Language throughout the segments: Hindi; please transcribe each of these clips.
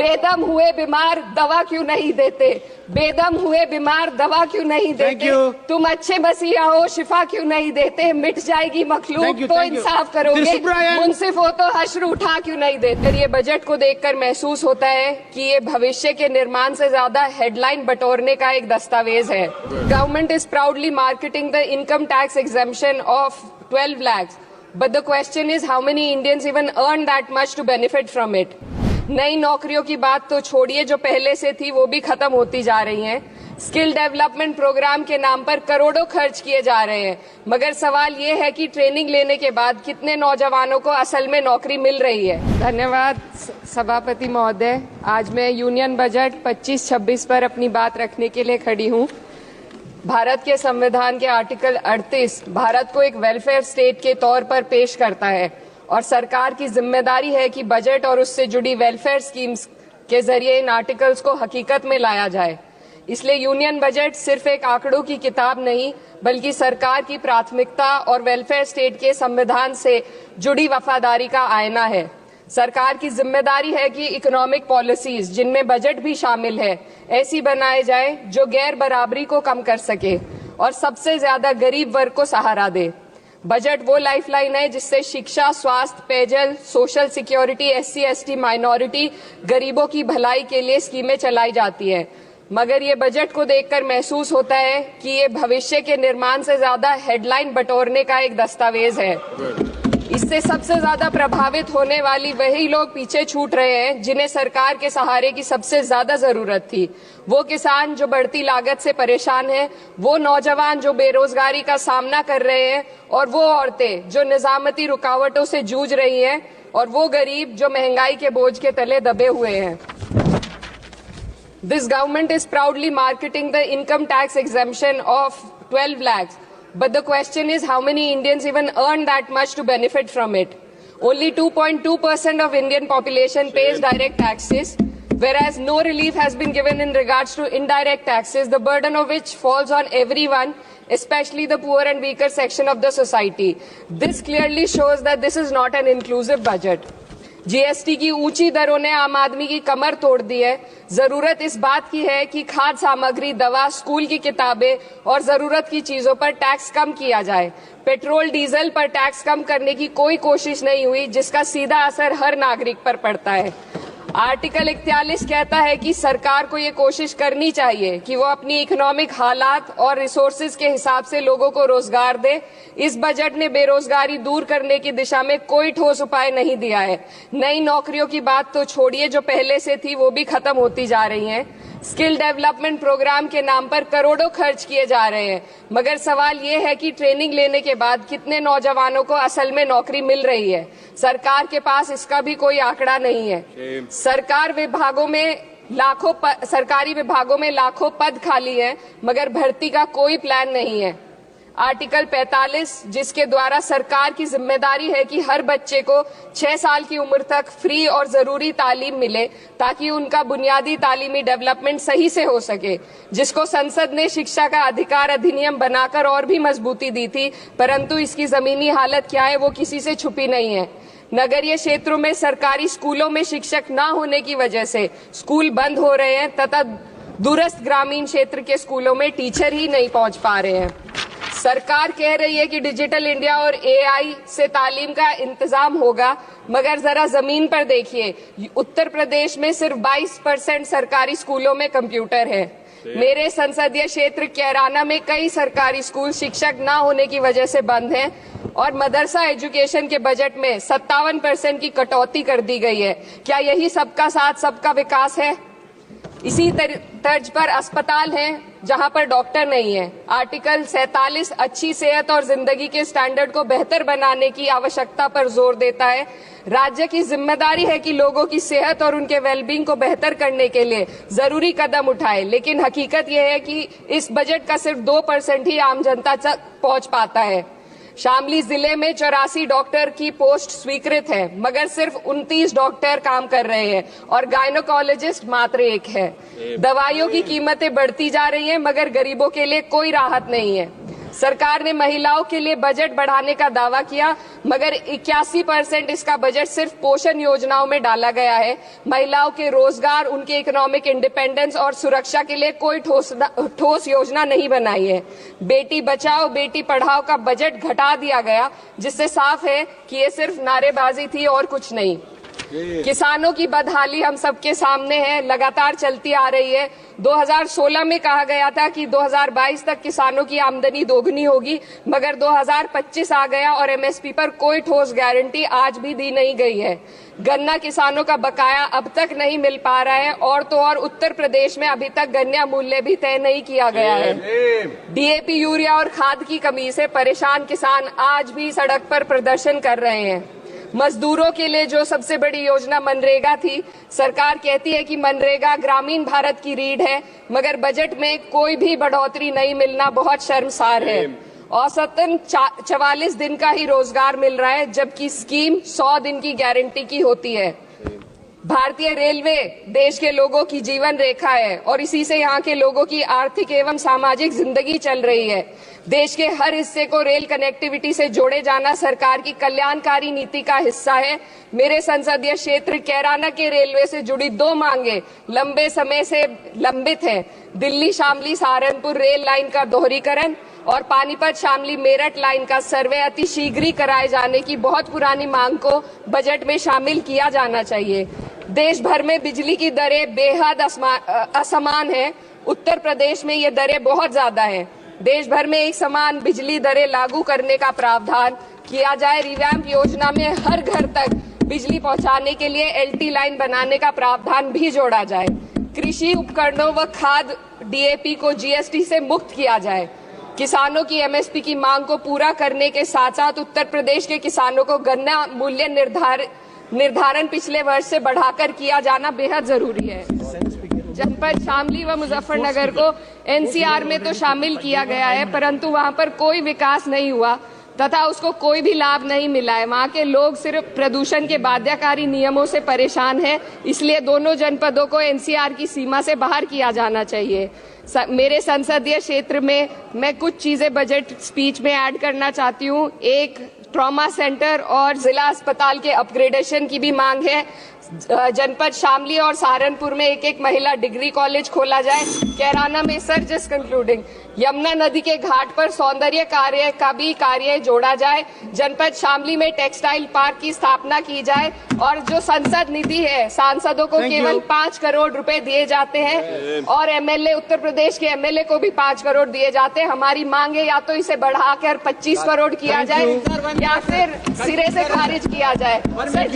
बेदम हुए बीमार दवा क्यों नहीं देते? बेदम हुए बीमार दवा क्यों नहीं देते? तुम अच्छे मसीहा हो, शिफा क्यों नहीं देते? मिट जाएगी मखलूक तो इंसाफ करोगे, मुंसिफ हो तो हश्र उठा क्यों नहीं देते? ये बजट को देखकर महसूस होता है कि ये भविष्य के निर्माण से ज्यादा हेडलाइन बटोरने का एक दस्तावेज है। Government is proudly marketing the income tax exemption of 12 lakhs, but the question is how many Indians even earn that much to benefit from it? नई नौकरियों की बात तो छोड़िए, जो पहले से थी वो भी खत्म होती जा रही हैं। स्किल डेवलपमेंट प्रोग्राम के नाम पर करोड़ों खर्च किए जा रहे हैं, मगर सवाल ये है कि ट्रेनिंग लेने के बाद कितने नौजवानों को असल में नौकरी मिल रही है। धन्यवाद सभापति महोदय। आज मैं यूनियन बजट 25-26 पर अपनी बात रखने के लिए खड़ी हूँ। भारत के संविधान के आर्टिकल 38 भारत को एक वेलफेयर स्टेट के तौर पर पेश करता है और सरकार की जिम्मेदारी है कि बजट और उससे जुड़ी वेलफेयर स्कीम्स के जरिए इन आर्टिकल्स को हकीकत में लाया जाए। इसलिए यूनियन बजट सिर्फ एक आंकड़ों की किताब नहीं, बल्कि सरकार की प्राथमिकता और वेलफेयर स्टेट के संविधान से जुड़ी वफादारी का आईना है। सरकार की जिम्मेदारी है कि इकोनॉमिक पॉलिसीज, जिनमें बजट भी शामिल है, ऐसी बनाए जाए जो गैर बराबरी को कम कर सके और सबसे ज्यादा गरीब वर्ग को सहारा दे। बजट वो लाइफलाइन है जिससे शिक्षा, स्वास्थ्य, पेयजल, सोशल सिक्योरिटी, SC/ST माइनॉरिटी, गरीबों की भलाई के लिए स्कीमें चलाई जाती है। मगर ये बजट को देखकर महसूस होता है कि ये भविष्य के निर्माण से ज्यादा हेडलाइन बटोरने का एक दस्तावेज है। इससे सबसे ज्यादा प्रभावित होने वाली वही लोग पीछे छूट रहे हैं जिन्हें सरकार के सहारे की सबसे ज्यादा जरूरत थी। वो किसान जो बढ़ती लागत से परेशान हैं, वो नौजवान जो बेरोजगारी का सामना कर रहे हैं, और वो औरतें जो निजामती रुकावटों से जूझ रही हैं, और वो गरीब जो महंगाई के बोझ के तले दबे हुए हैं। This government is proudly marketing the income tax exemption of 12 lakhs. But the question is how many Indians even earn that much to benefit from it? Only 2.2% of Indian population pays direct taxes, whereas no relief has been given in regards to indirect taxes, the burden of which falls on everyone, especially the poor and weaker section of the society. This clearly shows that this is not an inclusive budget. GST की ऊंची दरों ने आम आदमी की कमर तोड़ दी है। जरूरत इस बात की है कि खाद्य सामग्री, दवा, स्कूल की किताबें और जरूरत की चीजों पर टैक्स कम किया जाए। पेट्रोल डीजल पर टैक्स कम करने की कोई कोशिश नहीं हुई, जिसका सीधा असर हर नागरिक पर पड़ता है। आर्टिकल 41 कहता है कि सरकार को ये कोशिश करनी चाहिए कि वो अपनी इकोनॉमिक हालात और रिसोर्सेज के हिसाब से लोगों को रोजगार दे। इस बजट ने बेरोजगारी दूर करने की दिशा में कोई ठोस उपाय नहीं दिया है। नई नौकरियों की बात तो छोड़िए, जो पहले से थी वो भी खत्म होती जा रही हैं। स्किल डेवलपमेंट प्रोग्राम के नाम पर करोड़ों खर्च किए जा रहे हैं, मगर सवाल ये है कि ट्रेनिंग लेने के बाद कितने नौजवानों को असल में नौकरी मिल रही है। सरकार के पास इसका भी कोई आंकड़ा नहीं है। सरकारी विभागों में लाखों पद खाली हैं, मगर भर्ती का कोई प्लान नहीं है। आर्टिकल 45, जिसके द्वारा सरकार की जिम्मेदारी है कि हर बच्चे को 6 साल की उम्र तक फ्री और जरूरी तालीम मिले ताकि उनका बुनियादी तालीमी डेवलपमेंट सही से हो सके, जिसको संसद ने शिक्षा का अधिकार अधिनियम बनाकर और भी मजबूती दी थी, परंतु इसकी जमीनी हालत क्या है वो किसी से छुपी नहीं है। नगरीय क्षेत्रों में सरकारी स्कूलों में शिक्षक न होने की वजह से स्कूल बंद हो रहे हैं तथा दूरस्थ ग्रामीण क्षेत्र के स्कूलों में टीचर ही नहीं पहुंच पा रहे हैं। सरकार कह रही है कि डिजिटल इंडिया और AI से तालीम का इंतजाम होगा, मगर जरा जमीन पर देखिए, उत्तर प्रदेश में सिर्फ 22% सरकारी स्कूलों में कंप्यूटर है। मेरे संसदीय क्षेत्र कैराना में कई सरकारी स्कूल शिक्षक न होने की वजह से बंद हैं और मदरसा एजुकेशन के बजट में 57% की कटौती कर दी गई है। क्या यही सबका साथ सबका विकास है? इसी तर्ज पर अस्पताल हैं जहां पर डॉक्टर नहीं है। आर्टिकल 47 अच्छी सेहत और जिंदगी के स्टैंडर्ड को बेहतर बनाने की आवश्यकता पर जोर देता है। राज्य की जिम्मेदारी है कि लोगों की सेहत और उनके वेलबींग को बेहतर करने के लिए जरूरी कदम उठाए, लेकिन हकीकत यह है कि इस बजट का सिर्फ 2% ही आम जनता तक पहुंच पाता है। शामली जिले में 84 डॉक्टर की पोस्ट स्वीकृत है, मगर सिर्फ 29 डॉक्टर काम कर रहे हैं और गायनोकोलॉजिस्ट मात्र 1 है। दवाइयों की कीमतें बढ़ती जा रही हैं, मगर गरीबों के लिए कोई राहत नहीं है। सरकार ने महिलाओं के लिए बजट बढ़ाने का दावा किया, मगर 81% इसका बजट सिर्फ पोषण योजनाओं में डाला गया है। महिलाओं के रोजगार, उनके इकोनॉमिक इंडिपेंडेंस और सुरक्षा के लिए कोई ठोस योजना नहीं बनाई है। बेटी बचाओ बेटी पढ़ाओ का बजट घटा दिया गया, जिससे साफ है कि ये सिर्फ नारेबाजी थी और कुछ नहीं। किसानों की बदहाली हम सबके सामने है, लगातार चलती आ रही है। 2016 में कहा गया था कि 2022 तक किसानों की आमदनी दोगुनी होगी, मगर 2025 आ गया और एमएसपी पर कोई ठोस गारंटी आज भी दी नहीं गई है। गन्ना किसानों का बकाया अब तक नहीं मिल पा रहा है, और तो और उत्तर प्रदेश में अभी तक गन्ना मूल्य भी तय नहीं किया गया है। डीएपी, यूरिया और खाद की कमी से परेशान किसान आज भी सड़क पर प्रदर्शन कर रहे हैं। मजदूरों के लिए जो सबसे बड़ी योजना मनरेगा थी, सरकार कहती है कि मनरेगा ग्रामीण भारत की रीढ़ है, मगर बजट में कोई भी बढ़ोतरी नहीं मिलना बहुत शर्मसार है। औसतन 44 दिन का ही रोजगार मिल रहा है, जबकि स्कीम 100 दिन की गारंटी की होती है। भारतीय रेलवे देश के लोगों की जीवन रेखा है और इसी से यहाँ के लोगों की आर्थिक एवं सामाजिक जिंदगी चल रही है। देश के हर हिस्से को रेल कनेक्टिविटी से जोड़े जाना सरकार की कल्याणकारी नीति का हिस्सा है। मेरे संसदीय क्षेत्र कैराना के रेलवे से जुड़ी 2 मांगे लंबे समय से लंबित हैं। दिल्ली शामली सहारनपुर रेल लाइन का दोहरीकरण और पानीपत शामली मेरठ लाइन का सर्वे अति शीघ्र ही कराए जाने की बहुत पुरानी मांग को बजट में शामिल किया जाना चाहिए। देश भर में बिजली की दरें बेहद असमान है। उत्तर प्रदेश में ये दरें बहुत ज्यादा हैं। देश भर में एक समान बिजली दरें लागू करने का प्रावधान किया जाए। रिवैम्प योजना में हर घर तक बिजली पहुंचाने के लिए एलटी लाइन बनाने का प्रावधान भी जोड़ा जाए। कृषि उपकरणों व खाद डीएपी को जीएसटी से मुक्त किया जाए। किसानों की एमएसपी की मांग को पूरा करने के साथ साथ उत्तर प्रदेश के किसानों को गन्ना मूल्य निर्धारण पिछले वर्ष से बढ़ाकर किया जाना बेहद जरूरी है। जनपद शामली व मुजफ्फरनगर को एनसीआर में तो शामिल किया गया है, परंतु वहां पर कोई विकास नहीं हुआ तथा उसको कोई भी लाभ नहीं मिला है। वहां के लोग सिर्फ प्रदूषण के बाध्यकारी नियमों से परेशान हैं, इसलिए दोनों जनपदों को एनसीआर की सीमा से बाहर किया जाना चाहिए। मेरे संसदीय क्षेत्र में मैं कुछ चीजें बजट स्पीच में ऐड करना चाहती हूँ। एक, ट्रॉमा सेंटर और जिला अस्पताल के अपग्रेडेशन की भी मांग है। जनपद शामली और सहारनपुर में एक महिला डिग्री कॉलेज खोला जाए। कैराना में सर जस्ट कंक्लूडिंग, यमुना नदी के घाट पर सौंदर्य कार्य का भी कार्य जोड़ा जाए। जनपद शामली में टेक्सटाइल पार्क की स्थापना की जाए और जो संसद निधि है, सांसदों को केवल 5 करोड़ रुपए दिए जाते हैं और एमएलए, उत्तर प्रदेश के एमएलए को भी 5 करोड़ दिए जाते हैं। हमारी मांग है या तो इसे बढ़ाकर 25 करोड़ किया जाए या फिर सिरे से खारिज किया जाए। Sir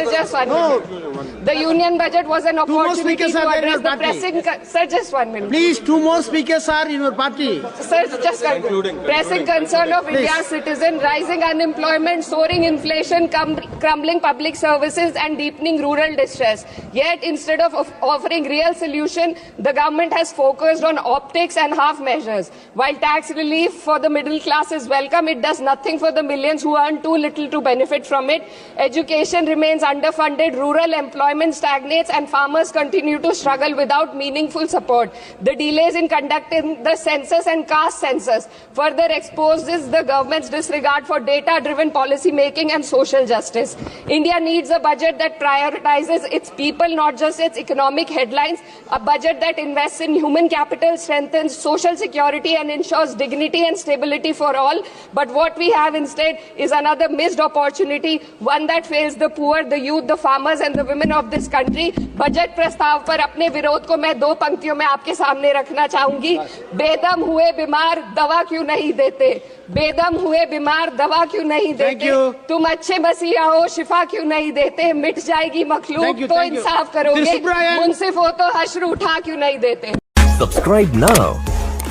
just one The union budget was an opportunity to address the pressing. Sir, just 1 minute. Please, 2 more speakers are in your party. Sir, just concluding. Pressing concern of India's citizen, rising unemployment, soaring inflation, crumbling public services, and deepening rural distress. Yet, instead of offering real solution, the government has focused on optics and half measures. While tax relief for the middle class is welcome, it does nothing for the millions who earn too little to benefit from it. Education remains underfunded. Rural employment stagnates and farmers continue to struggle without meaningful support. The delays in conducting the census and caste census further exposes the government's disregard for data-driven policy making and social justice. India needs a budget that prioritizes its people, not just its economic headlines. A budget that invests in human capital, strengthens social security and ensures dignity and stability for all. But what we have instead is another missed opportunity, one that fails the poor, the youth, the farmers and the women of this country. Budget प्रस्ताव पर अपने विरोध को मैं 2 पंक्तियों में आपके सामने रखना चाहूंगी। बेदम हुए बीमार दवा क्यों नहीं देते? बेदम हुए बीमार दवा क्यों नहीं देते? तुम अच्छे मसीहा हो, शिफा क्यों नहीं देते? मिट जाएगी मखलूक तो इंसाफ करोगे, मुंसिफ हो तो हश्र उठा क्यों नहीं देते? Subscribe now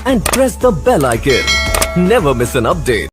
and press the bell icon. Never miss an update.